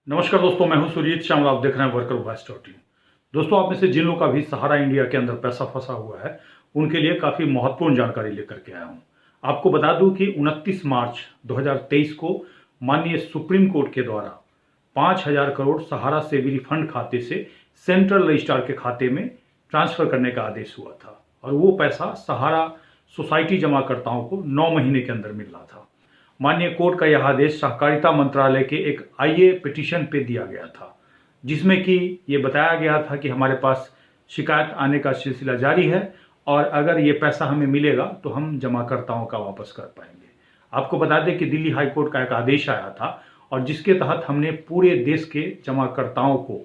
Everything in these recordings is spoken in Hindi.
नमस्कार दोस्तों, मैं हूं सुरजीत श्यामल। आप देख रहे हैं वर्कर वॉइस डॉट इन। दोस्तों, आप में से जिन लोगों का भी सहारा इंडिया के अंदर पैसा फंसा हुआ है, उनके लिए काफ़ी महत्वपूर्ण जानकारी लेकर के आया हूं। आपको बता दूं कि 29 मार्च 2023 को माननीय सुप्रीम कोर्ट के द्वारा 5,000 करोड़ सहारा सेविंग फंड खाते से सेंट्रल रजिस्ट्रार के खाते में ट्रांसफर करने का आदेश हुआ था और वो पैसा सहारा सोसाइटी जमाकर्ताओं को 9 महीने के अंदर मिल रहा था। माननीय कोर्ट का यह आदेश सहकारिता मंत्रालय के एक आईए पिटीशन पे दिया गया था, जिसमें कि ये बताया गया था कि हमारे पास शिकायत आने का सिलसिला जारी है और अगर ये पैसा हमें मिलेगा तो हम जमाकर्ताओं का वापस कर पाएंगे। आपको बता दें कि दिल्ली हाई कोर्ट का एक आदेश आया था और जिसके तहत हमने पूरे देश के जमाकर्ताओं को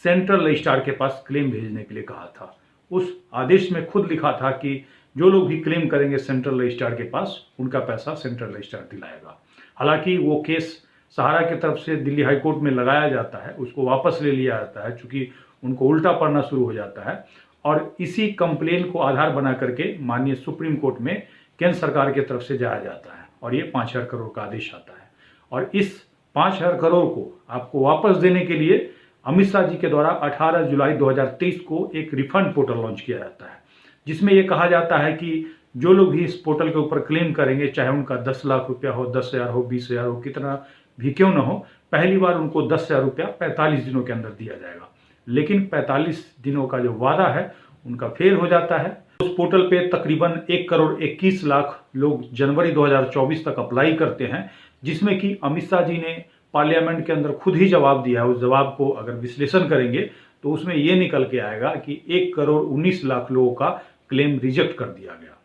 सेंट्रल रजिस्ट्रार के पास क्लेम भेजने के लिए कहा था। उस आदेश में खुद लिखा था कि जो लोग भी क्लेम करेंगे सेंट्रल रजिस्ट्रार के पास, उनका पैसा सेंट्रल रजिस्ट्रार दिलाएगा। हालांकि वो केस सहारा की तरफ से दिल्ली हाई कोर्ट में लगाया जाता है, उसको वापस ले लिया जाता है चूंकि उनको उल्टा पड़ना शुरू हो जाता है और इसी कंप्लेन को आधार बना करके माननीय सुप्रीम कोर्ट में केंद्र सरकार की तरफ से जाया जाता है और ये 5,000 करोड़ का आदेश आता है। और इस 5,000 करोड़ को आपको वापस देने के लिए अमित शाह जी के द्वारा 18 जुलाई 2023 को एक रिफंड पोर्टल लॉन्च किया जाता है, जिसमें यह कहा जाता है कि जो लोग भी इस पोर्टल के ऊपर क्लेम करेंगे, चाहे उनका 10 लाख रुपया हो, 10,000 हो, 20,000 हो, कितना भी क्यों ना हो, पहली बार उनको 10,000 रुपया 45 दिनों के अंदर दिया जाएगा। लेकिन 45 दिनों का जो वादा है उनका फेल हो जाता है। उस पोर्टल पे तकरीबन 1 करोड़ 21 लाख लोग जनवरी 2024 तक अप्लाई करते हैं, जिसमें कि अमित शाह जी ने पार्लियामेंट के अंदर खुद ही जवाब दिया है। उस जवाब को अगर विश्लेषण करेंगे तो उसमें यह निकल के आएगा कि 1 करोड़ 19 लाख लोगों का क्लेम रिजेक्ट कर दिया गया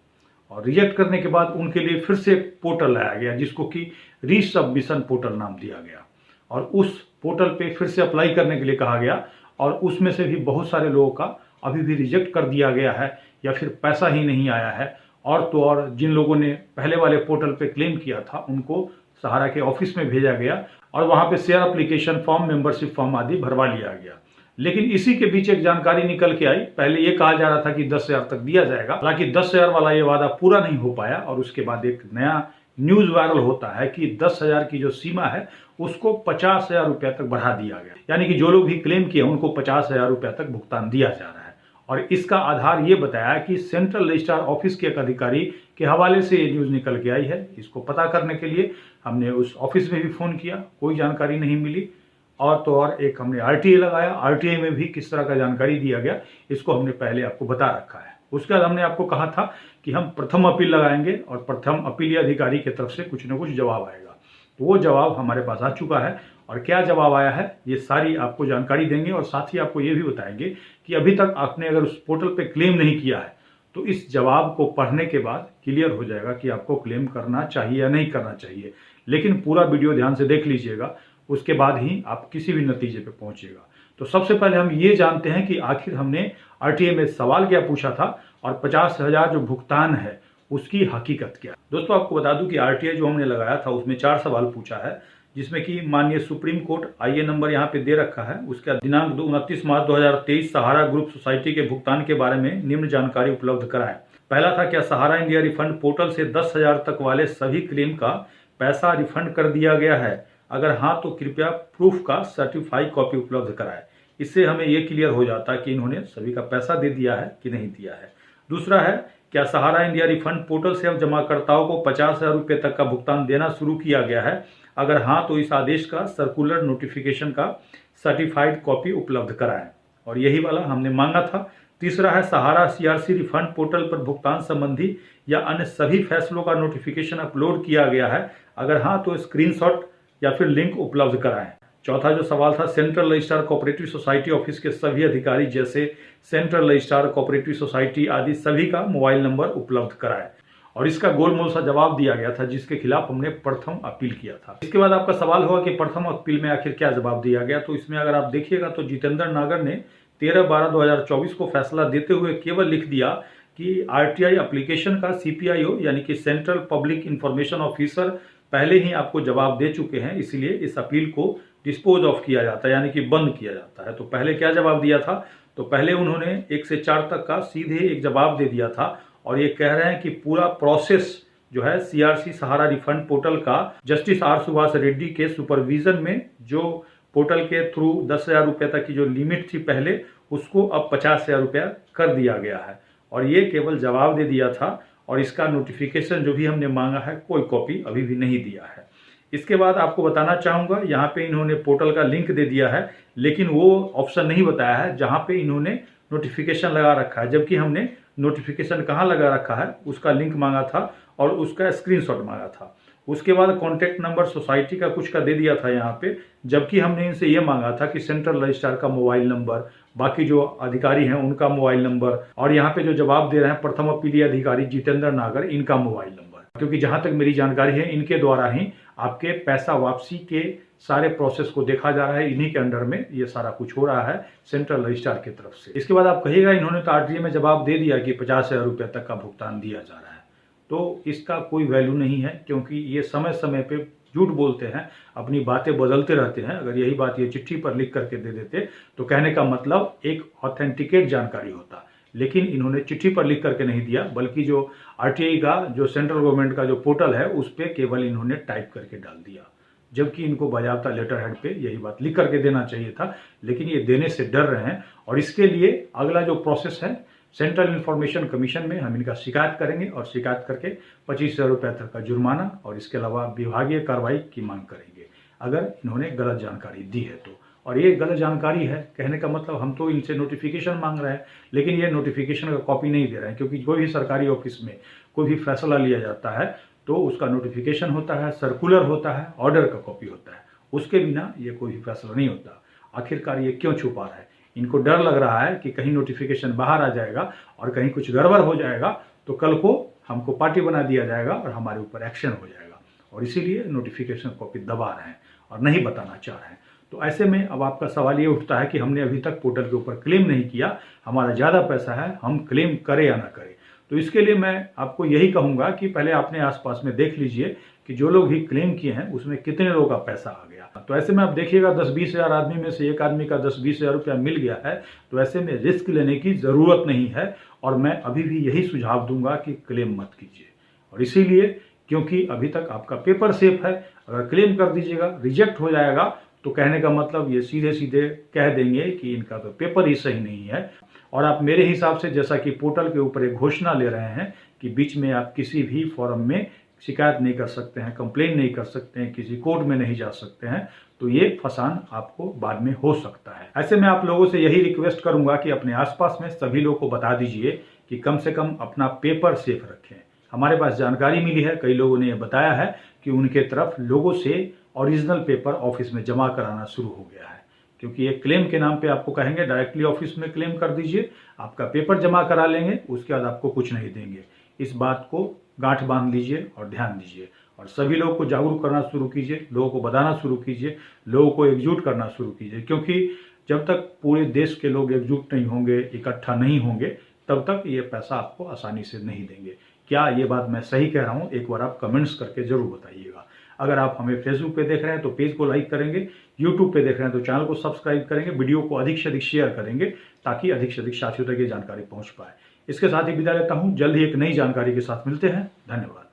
और रिजेक्ट करने के बाद उनके लिए फिर से एक पोर्टल लाया गया जिसको कि रीसबमिशन पोर्टल नाम दिया गया और उस पोर्टल पे फिर से अप्लाई करने के लिए कहा गया और उसमें से भी बहुत सारे लोगों का अभी भी रिजेक्ट कर दिया गया है या फिर पैसा ही नहीं आया है। और तो और जिन लोगों ने पहले वाले पोर्टल पे क्लेम किया था उनको सहारा के ऑफिस में भेजा गया और वहां पे share application form, membership form आदि भरवा लिया गया। लेकिन इसी के बीच एक जानकारी निकल के आई। पहले ये कहा जा रहा था कि 10,000 तक दिया जाएगा, हालांकि 10,000 वाला ये वादा पूरा नहीं हो पाया और उसके बाद एक नया न्यूज वायरल होता है कि 10,000 की जो सीमा है उसको 50,000 रुपया तक बढ़ा दिया गया, यानी कि जो लोग भी क्लेम किए उनको 50,000 रुपया तक भुगतान दिया जा रहा है। और इसका आधार ये बताया कि सेंट्रल रजिस्ट्रार ऑफिस के एक अधिकारी के हवाले से ये न्यूज निकल के आई है। इसको पता करने के लिए हमने उस ऑफिस में भी फोन किया, कोई जानकारी नहीं मिली। और तो और एक हमने आरटीआई लगाया, आरटीआई में भी किस तरह का जानकारी दिया गया इसको हमने पहले आपको बता रखा है। उसके बाद हमने आपको कहा था कि हम प्रथम अपील लगाएंगे और प्रथम अपीलीय अधिकारी की तरफ से कुछ न कुछ जवाब आएगा। तो वो जवाब हमारे पास आ चुका है और क्या जवाब आया है ये सारी आपको जानकारी देंगे और साथ ही आपको ये भी बताएंगे कि अभी तक आपने अगर उस पोर्टल पे क्लेम नहीं किया है तो इस जवाब को पढ़ने के बाद क्लियर हो जाएगा कि आपको क्लेम करना चाहिए या नहीं करना चाहिए। लेकिन पूरा वीडियो ध्यान से देख लीजिएगा, उसके बाद ही आप किसी भी नतीजे पे पहुंचेगा। तो सबसे पहले हम ये जानते हैं कि आखिर हमने आरटीआई में सवाल क्या पूछा था और 50,000 जो भुगतान है उसकी हकीकत क्या। दोस्तों, आपको बता दूं कि आरटीआई जो हमने लगाया था उसमें 4 सवाल पूछा है, जिसमें कि माननीय सुप्रीम कोर्ट, आईए नंबर यहाँ पे दे रखा है, उसका दिनांक 29 मार्च 2023 सहारा ग्रुप सोसाइटी के भुगतान के बारे में निम्न जानकारी उपलब्ध कराएं। पहला था, क्या सहारा इंडिया रिफंड पोर्टल से 10,000 तक वाले सभी क्लेम का पैसा रिफंड कर दिया गया है? अगर हाँ तो कृपया प्रूफ का सर्टिफाइड कॉपी उपलब्ध कराएं। इससे हमें यह क्लियर हो जाता है कि इन्होंने सभी का पैसा दे दिया है कि नहीं दिया है। दूसरा है, क्या सहारा इंडिया रिफंड पोर्टल से अब जमाकर्ताओं को 50,000 रुपये तक का भुगतान देना शुरू किया गया है? अगर हाँ तो इस आदेश का सर्कुलर नोटिफिकेशन का सर्टिफाइड कॉपी उपलब्ध कराएं और यही वाला हमने मांगा था। तीसरा है, सहारा सीआरसी रिफंड पोर्टल पर भुगतान संबंधी या अन्य सभी फैसलों का नोटिफिकेशन अपलोड किया गया है? अगर हाँ तो स्क्रीनशॉट या फिर लिंक उपलब्ध कराएं। चौथा जो सवाल था, central registrar cooperative society office के सभी अधिकारी जैसे सेंट्रल रजिस्ट्रार कोऑपरेटिव सोसाइटी आदि सभी का मोबाइल नंबर उपलब्ध कराएं और इसका गोलमोल सा जवाब दिया गया था, जिसके खिलाफ हमने प्रथम अपील किया था। इसके बाद आपका सवाल होगा कि प्रथम अपील में आखिर क्या जवाब दिया गया। तो इसमें अगर आप देखिएगा तो जितेंद्र नागर ने 13/12/2024 को फैसला देते हुए केवल लिख दिया कि आरटीआई एप्लीकेशन का सीपीआईओ यानी कि सेंट्रल पब्लिक इंफॉर्मेशन ऑफिसर पहले ही आपको जवाब दे चुके हैं, इसलिए इस अपील को डिस्पोज ऑफ किया जाता है यानी कि बंद किया जाता है। तो पहले क्या जवाब दिया था? तो पहले उन्होंने 1 से 4 तक का सीधे एक जवाब दे दिया था और ये कह रहे हैं कि पूरा प्रोसेस जो है सीआरसी सहारा रिफंड पोर्टल का जस्टिस आर सुभाष रेड्डी के सुपरविजन में जो पोर्टल के थ्रू 10,000 रुपये तक की जो लिमिट थी पहले, उसको अब 50,000 रुपया कर दिया गया है। और ये केवल जवाब दे दिया था, और इसका नोटिफिकेशन जो भी हमने मांगा है, कोई कॉपी अभी भी नहीं दिया है। इसके बाद आपको बताना चाहूँगा, यहाँ पे इन्होंने पोर्टल का लिंक दे दिया है, लेकिन वो ऑप्शन नहीं बताया है जहाँ पे इन्होंने नोटिफिकेशन लगा रखा है। जबकि हमने नोटिफिकेशन कहाँ लगा रखा है उसका लिंक मांगा था और उसका स्क्रीनशॉट मांगा था। उसके बाद कॉन्टैक्ट नंबर सोसाइटी का कुछ का दे दिया था यहाँ पे, जबकि हमने इनसे ये मांगा था कि सेंट्रल रजिस्ट्रार का मोबाइल नंबर, बाकी जो अधिकारी हैं उनका मोबाइल नंबर, और यहाँ पे जो जवाब दे रहे हैं प्रथम अपीलीय अधिकारी जितेंद्र नागर, इनका मोबाइल नंबर। क्योंकि जहाँ तक मेरी जानकारी है, इनके द्वारा ही आपके पैसा वापसी के सारे प्रोसेस को देखा जा रहा है। इन्हीं के अंडर में ये सारा कुछ हो रहा है सेंट्रल रजिस्ट्रार की तरफ से। इसके बाद आप कहिएगा इन्होंने तो आरटीआई में जवाब दे दिया कि 50,000 रुपये तक का भुगतान दिया जा रहा है, तो इसका कोई वैल्यू नहीं है, क्योंकि ये समय समय पे झूठ बोलते हैं, अपनी बातें बदलते रहते हैं। अगर यही बात ये चिट्ठी पर लिख करके दे देते तो कहने का मतलब एक ऑथेंटिकेट जानकारी होता, लेकिन इन्होंने चिट्ठी पर लिख करके नहीं दिया, बल्कि जो आरटीआई का जो सेंट्रल गवर्नमेंट का जो पोर्टल है उस पर केवल इन्होंने टाइप करके डाल दिया। जबकि इनको बाजाबता लेटर हेड पे यही बात लिख करके देना चाहिए था, लेकिन ये देने से डर रहे हैं। और इसके लिए अगला जो प्रोसेस है, सेंट्रल इंफॉर्मेशन कमीशन में हम इनका शिकायत करेंगे, और शिकायत करके 25,000 रुपये तक का जुर्माना और इसके अलावा विभागीय कार्रवाई की मांग करेंगे अगर इन्होंने गलत जानकारी दी है तो। और ये गलत जानकारी है, कहने का मतलब हम तो इनसे नोटिफिकेशन मांग रहे हैं, लेकिन ये नोटिफिकेशन का कॉपी नहीं दे रहे हैं। क्योंकि कोई भी सरकारी ऑफिस में कोई भी फैसला लिया जाता है तो उसका नोटिफिकेशन होता है, सर्कुलर होता है, ऑर्डर का कॉपी होता है, उसके बिना ये कोई भी फैसला नहीं होता। आखिरकार ये क्यों छुपा रहा है? इनको डर लग रहा है कि कहीं नोटिफिकेशन बाहर आ जाएगा और कहीं कुछ गड़बड़ हो जाएगा तो कल को हमको पार्टी बना दिया जाएगा और हमारे ऊपर एक्शन हो जाएगा, और इसीलिए नोटिफिकेशन कॉपी दबा रहे हैं और नहीं बताना चाह रहे हैं। तो ऐसे में अब आपका सवाल ये उठता है कि हमने अभी तक पोर्टल के ऊपर क्लेम नहीं किया, हमारा ज़्यादा पैसा है, हम क्लेम करें या ना करें। तो इसके लिए मैं आपको यही कहूँगा कि पहले अपने आसपास में देख लीजिए कि जो लोग भी क्लेम किए हैं उसमें कितने लोगों का पैसा आ गया। तो ऐसे में आप देखिएगा 10-20 हज़ार आदमी में से एक आदमी का 10-20 हज़ार रुपया मिल गया है, तो ऐसे में रिस्क लेने की ज़रूरत नहीं है। और मैं अभी भी यही सुझाव दूंगा कि क्लेम मत कीजिए, और इसीलिए क्योंकि अभी तक आपका पेपर सेफ है। अगर क्लेम कर दीजिएगा, रिजेक्ट हो जाएगा, तो कहने का मतलब ये सीधे सीधे कह देंगे कि इनका तो पेपर ही सही नहीं है। और आप मेरे हिसाब से, जैसा कि पोर्टल के ऊपर एक घोषणा ले रहे हैं कि बीच में आप किसी भी फॉरम में शिकायत नहीं कर सकते हैं, कंप्लेन नहीं कर सकते हैं, किसी कोर्ट में नहीं जा सकते हैं, तो ये फसान आपको बाद में हो सकता है। ऐसे में आप लोगों से यही रिक्वेस्ट करूंगा कि अपने आसपास में सभी लोगों को बता दीजिए कि कम से कम अपना पेपर सेफ रखें। हमारे पास जानकारी मिली है, कई लोगों ने बताया है कि उनके तरफ लोगों से ओरिजिनल पेपर ऑफिस में जमा कराना शुरू हो गया है। क्योंकि ये क्लेम के नाम पे आपको कहेंगे डायरेक्टली ऑफिस में क्लेम कर दीजिए, आपका पेपर जमा करा लेंगे, उसके बाद आपको कुछ नहीं देंगे। इस बात को गांठ बांध लीजिए और ध्यान दीजिए, और सभी लोगों को जागरूक करना शुरू कीजिए, लोगों को बताना शुरू कीजिए, लोगों को एकजुट करना शुरू कीजिए। क्योंकि जब तक पूरे देश के लोग एकजुट नहीं होंगे, इकट्ठा नहीं होंगे, तब तक ये पैसा आपको आसानी से नहीं देंगे। क्या ये बात मैं सही कह रहा हूँ? एक बार आप कमेंट्स करके जरूर बताइएगा। अगर आप हमें फेसबुक पे देख रहे हैं तो पेज को लाइक करेंगे, यूट्यूब पे देख रहे हैं तो चैनल को सब्सक्राइब करेंगे, वीडियो को अधिक से अधिक शेयर करेंगे ताकि अधिक से अधिक साथियों तक ये जानकारी पहुंच पाए। इसके साथ ही विदा लेता हूं, जल्द ही एक नई जानकारी के साथ मिलते हैं। धन्यवाद।